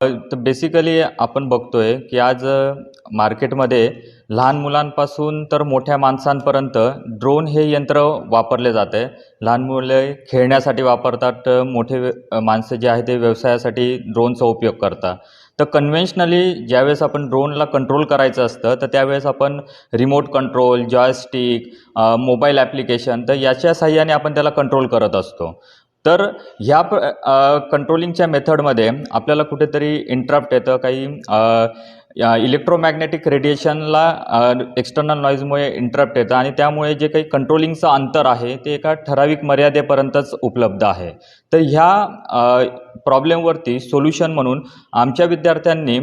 तर बेसिकली आपण बघतोय की आज मार्केटमध्ये लहान मुलांपासून तर मोठ्या माणसांपर्यंत ड्रोन हे यंत्र वापरले जाते. लहान मुले खेळण्यासाठी वापरतात, माणसं जे आहे ते व्यवसायासाठी ड्रोनचा उपयोग करतात. तर कन्व्हेन्शनली ज्यावेळेस आपण ड्रोनला कंट्रोल करायचं असतं, तर त्यावेळेस आपण remote control, joystick, mobile application, तर याच्या साहाय्याने आपण त्याला कंट्रोल करत असतो. तर ह्या कंट्रोलिंगच्या मेथडमध्ये आपल्याला कुठेतरी इंटरप्ट येतं, काही इलेक्ट्रोमॅग्नेटिक रेडिएशनला एक्सटर्नल नॉईजमुळे इंटरप्ट येतं आणि त्यामुळे जे काही कंट्रोलिंगचं अंतर आहे ते एका ठराविक मर्यादेपर्यंतच उपलब्ध आहे. तर ह्या प्रॉब्लेमवरती सोल्युशन म्हणून आमच्या विद्यार्थ्यांनी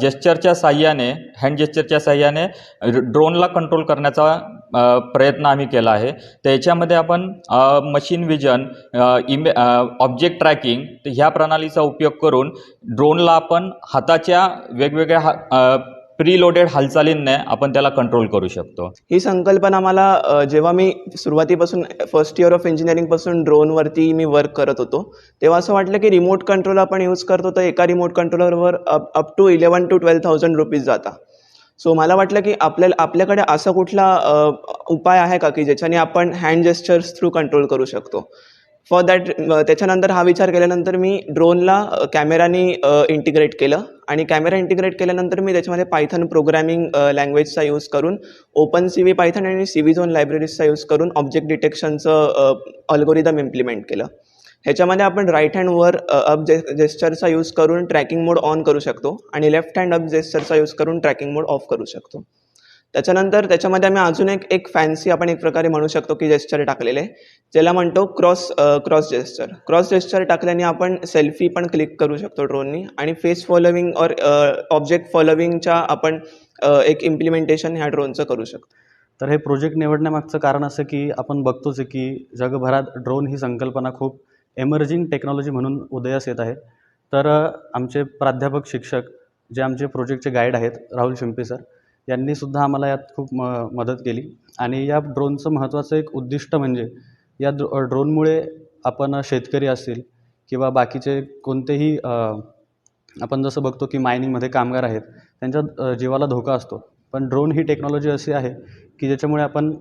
जेस्चरच्या साहाय्याने, हँड जेस्चरच्या साहाय्याने ड्रोनला कंट्रोल करण्याचा प्रयत्न आम्ही केला आहे. तर याच्यामध्ये आपण मशीन विजन, ऑब्जेक्ट ट्रॅकिंग, तर ह्या प्रणालीचा उपयोग करून ड्रोनला आपण हाताच्या वेगवेगळ्या प्रीलोडेड हालचालींनी आपण त्याला कंट्रोल करू शकतो. ही संकल्पना मला जेव्हा मी सुरुवातीपासून फर्स्ट इयर ऑफ इंजिनिअरिंगपासून ड्रोनवरती मी वर्क करत होतो, तेव्हा असं वाटलं की रिमोट कंट्रोल आपण यूज करतो तर एका रिमोट कंट्रोलरवर अप टू 11,000 to 12,000 रुपीज जाता. सो मला वाटलं की आपल्याकडे असा कुठला उपाय आहे का की ज्याच्याने आपण हँड जेस्चर्स थ्रू कंट्रोल करू शकतो. फॉर दॅट त्याच्यानंतर हा विचार केल्यानंतर मी ड्रोनला कॅमेरानी इंटिग्रेट केलं आणि कॅमेरा इंटिग्रेट केल्यानंतर मी त्याच्यामध्ये पायथन प्रोग्रॅमिंग लँग्वेजचा यूज करून OpenCV पायथन आणि CVZone लायब्ररीजचा यूज करून ऑब्जेक्ट डिटेक्शनचं अल्गोरिदम इम्प्लिमेंट केलं. ह्याच्यामध्ये आपण राईट हँड वर अप जेस्चरचा यूज करून ट्रॅकिंग मोड ऑन करू शकतो आणि लेफ्ट हँड अप जेस्चरचा यूज करून ट्रॅकिंग मोड ऑफ करू शकतो. त्याच्यानंतर त्याच्यामध्ये आम्ही अजून एक फॅन्सी आपण एक प्रकारे म्हणू शकतो की जेस्चर टाकलेले आहे, ज्याला म्हणतो क्रॉस जेस्चर. क्रॉस जेस्चर टाकल्याने आपण सेल्फी पण क्लिक करू शकतो ड्रोननी आणि फेस फॉलोविंग और ऑब्जेक्ट फॉलोविंगच्या आपण एक इम्प्लिमेंटेशन ह्या ड्रोनचं करू शकतो. तर हे प्रोजेक्ट निवडण्यामागचं कारण असं की आपण बघतोच आहे की जगभरात ड्रोन ही संकल्पना खूप एमर्जिंग टेक्नॉलॉजी म्हणून उदयास येत आहे. तर आमचे प्राध्यापक शिक्षक जे आमचे प्रोजेक्टचे गाईड आहेत, राहुल शिंपे सर, यांनीसुद्धा आम्हाला यात खूप मदत केली आणि या ड्रोनचं महत्त्वाचं एक उद्दिष्ट म्हणजे या ड्रोनमुळे आपण शेतकरी असतील किंवा बाकीचे कोणतेही आपण जसं बघतो की मायनिंगमध्ये कामगार आहेत, त्यांच्या जीवाला धोका असतो. पण ड्रोन ही टेक्नॉलॉजी अशी आहे की ज्याच्यामुळे आपण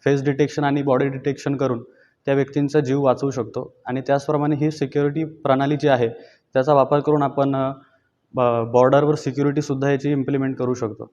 फेस डिटेक्शन आणि बॉडी डिटेक्शन करून त्या व्यक्तींचा जीव वाचवू शकतो आणि त्याचप्रमाणे ही सिक्युरिटी प्रणाली जी आहे त्याचा वापर करून आपण बॉर्डरवर सिक्युरिटीसुद्धा याची इम्प्लिमेंट करू शकतो.